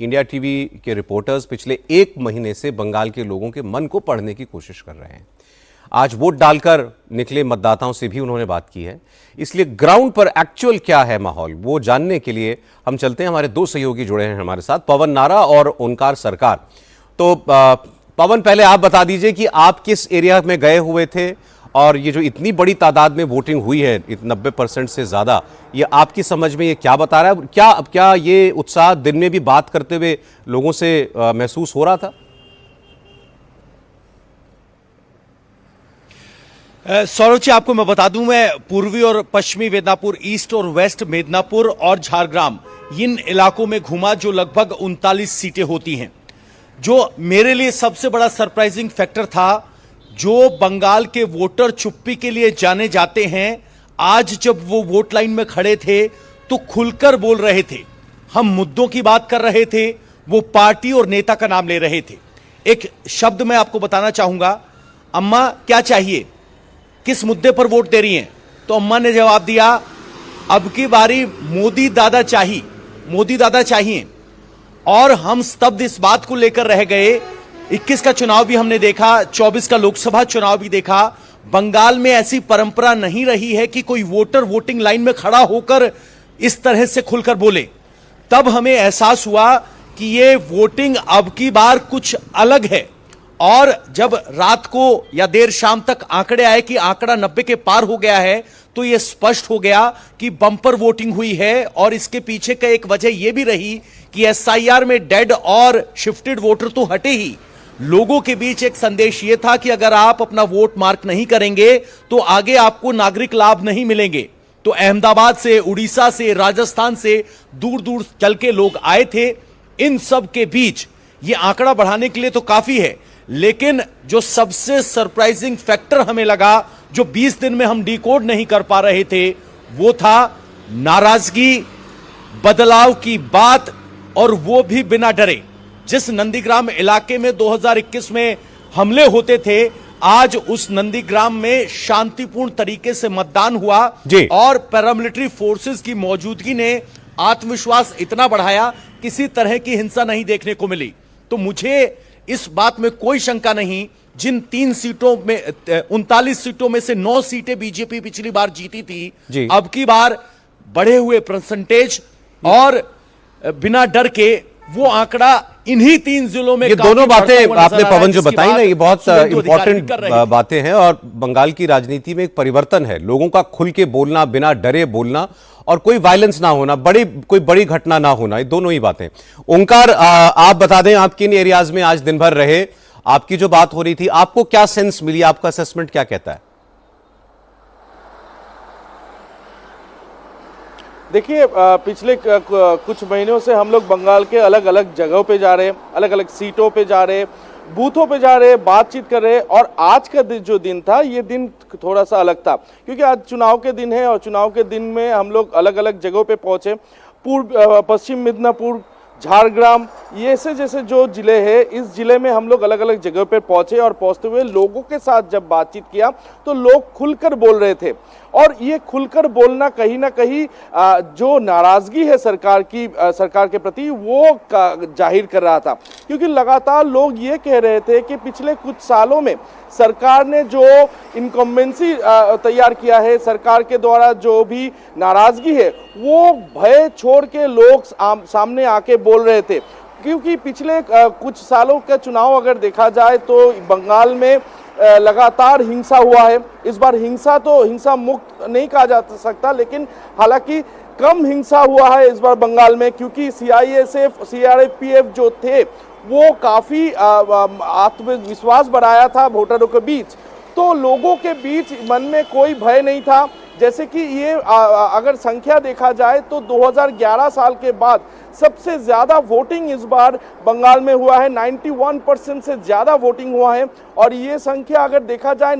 India TV के reporters पिछले एक महीने से बंगाल के लोगों के मन को पढ़ने की कोशिश कर रहे हैं। आज वोट डालकर निकले मतदाताओं से भी उन्होंने बात की है, इसलिए ग्राउंड पर एक्चुअल क्या है माहौल वो जानने के लिए हम चलते हैं। हमारे दो सहयोगी जुड़े हैं हमारे साथ, पवन नारा और ओंकार सरकार। तो पवन, पहले आप बता दीजिए कि आप किस एरिया में गए हुए थे और ये जो इतनी बड़ी तादाद में वोटिंग हुई है 90% से ज्यादा, ये आपकी समझ में ये क्या बता रहा है? क्या ये उत्साह दिन में भी बात करते हुए लोगों से महसूस हो रहा था? सौरभ जी, आपको मैं बता दूं, मैं पूर्वी और पश्चिमी मिदनापुर, ईस्ट और वेस्ट मिदनापुर और झारग्राम, इन इलाकों में घूमा जो लगभग 39 सीटें होती हैं। जो मेरे लिए सबसे बड़ा सरप्राइजिंग फैक्टर था, जो बंगाल के वोटर चुप्पी के लिए जाने जाते हैं, आज जब वो वोट लाइन में खड़े थे तो खुलकर बोल रहे थे। हम मुद्दों की बात कर रहे थे, वो पार्टी और नेता का नाम ले रहे थे। एक शब्द मैं आपको बताना चाहूंगा, अम्मा क्या चाहिए, किस मुद्दे पर वोट दे रही हैं? तो अम्मा ने जवाब दिया, अब की बारी मोदी दादा चाहिए, मोदी दादा चाहिए। और हम स्तब्ध इस बात को लेकर रह गए। 21 का चुनाव भी हमने देखा, 24 का लोकसभा चुनाव भी देखा। बंगाल में ऐसी परंपरा नहीं रही है कि कोई वोटर वोटिंग लाइन में खड़ा होकर इस तरह से खुलकर बोले। तब हमें एहसास हुआ कि ये वोटिंग अब की बार कुछ अलग है। और जब रात को या देर शाम तक आंकड़े आए कि आंकड़ा 90 के पार हो गया है, तो यह स्पष्ट हो गया कि बंपर वोटिंग हुई है। और इसके पीछे का एक वजह यह भी रही कि एसआईआर में डेड और शिफ्टेड वोटर तो हटे ही, लोगों के बीच एक संदेश यह था कि अगर आप अपना वोट मार्क नहीं करेंगे तो आगे आपको नागरिक लाभ नहीं मिलेंगे। तो अहमदाबाद से, उड़ीसा से, राजस्थान से दूर दूर चल के लोग आए थे। इन सब के बीच यह आंकड़ा बढ़ाने के लिए तो काफी है, लेकिन जो सबसे सरप्राइजिंग फैक्टर हमें लगा, जो 20 दिन में हम डिकोड नहीं कर पा रहे थे, वो था नाराजगी, बदलाव की बात, और वो भी बिना डरे। जिस नंदीग्राम इलाके में 2021 में हमले होते थे, आज उस नंदीग्राम में शांतिपूर्ण तरीके से मतदान हुआ और पैरामिलिट्री फोर्सेस की मौजूदगी ने आत्मविश्वास इतना बढ़ाया, किसी तरह की हिंसा नहीं देखने को मिली। तो मुझे इस बात में कोई शंका नहीं, जिन 3 सीटों में 39 सीटों में से 9 सीटें बीजेपी पिछली बार जीती थी, अब की बार बढ़े हुए परसेंटेज और बिना डर के वो आंकड़ा इन्हीं 3 जिलों में। ये दोनों बातें आपने पवन जो बताई ना, ये बहुत इंपॉर्टेंट बातें हैं और बंगाल की राजनीति में एक परिवर्तन है। लोगों का खुल के बोलना, बिना डरे बोलना और कोई वायलेंस ना होना, कोई बड़ी घटना ना होना, ये दोनों ही बातें। ओंकार, आप बता दें, आप किन एरियाज में आज दिन भर रहे, आपकी जो बात हो रही थी, आपको क्या सेंस मिली, आपका असेसमेंट क्या कहता है? देखिए, पिछले कुछ महीनों से हम लोग बंगाल के अलग अलग जगहों पे जा रहे हैं, अलग अलग सीटों पे जा रहे हैं, बूथों पे जा रहे हैं, बातचीत कर रहे हैं। और आज का जो दिन था, ये दिन थोड़ा सा अलग था, क्योंकि आज चुनाव के दिन है और चुनाव के दिन में हम लोग अलग अलग जगहों पे पहुंचे। पश्चिम मिदनापुर, झारग्राम, ये से जैसे जो जिले हैं, इस जिले में हम लोग अलग अलग जगह पे पहुंचे और पहुंचते हुए लोगों के साथ जब बातचीत किया तो लोग खुलकर बोल रहे थे। और ये खुलकर बोलना कहीं ना कहीं जो नाराजगी है सरकार के प्रति, वो जाहिर कर रहा था। क्योंकि लगातार लोग ये कह रहे थे कि पिछले कुछ सालों में सरकार ने जो इनकम्बेंसी तैयार किया है, सरकार के द्वारा जो भी नाराजगी है, वो भय छोड़ के लोग सामने आके बोल रहे थे। क्योंकि पिछले कुछ सालों का चुनाव अगर देखा जाए तो बंगाल में लगातार हिंसा हुआ है। इस बार हिंसा मुक्त नहीं कहा जा सकता, लेकिन हालांकि कम हिंसा हुआ है इस बार बंगाल में, क्योंकि सीआईएसएफ, सीआरपीएफ जो थे वो काफी आत्मविश्वास बढ़ाया था वोटरों के बीच। तो लोगों के बीच मन में कोई भय नहीं था। जैसे कि ये अगर संख्या देखा जाए तो 2011 साल के बाद सबसे ज्यादा वोटिंग इस बार बंगाल में हुआ है, 91% से ज्यादा वोटिंग हुआ है। और ये संख्या अगर देखा जाए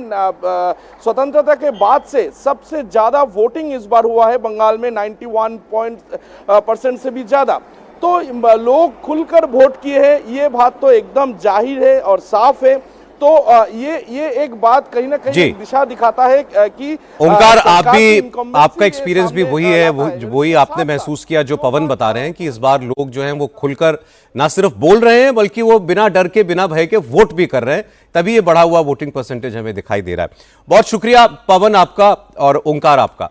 स्वतंत्रता के बाद से सबसे ज्यादा वोटिंग इस बार हुआ है बंगाल में, 91% से भी ज्यादा। तो लोग खुलकर वोट किए हैं, ये बात तो एकदम जाहिर है और साफ है। तो ये एक बात कहीं ना कहीं एक दिशा दिखाता है कि ओंकार, आप सरकार की भी, incumbency आपका एक्सपीरियंस भी सामने वही है, लाता है। वही आपने महसूस किया जो पवन बता रहे हैं कि इस बार लोग जो हैं वो खुलकर ना सिर्फ बोल रहे हैं बल्कि वो बिना डर के, बिना भय के वोट भी कर रहे हैं, तभी ये बढ़ा हुआ वोटिंग परसेंटेज हमें दिखाई दे रहा है। बहुत शुक्रिया पवन आपका और ओंकार आपका।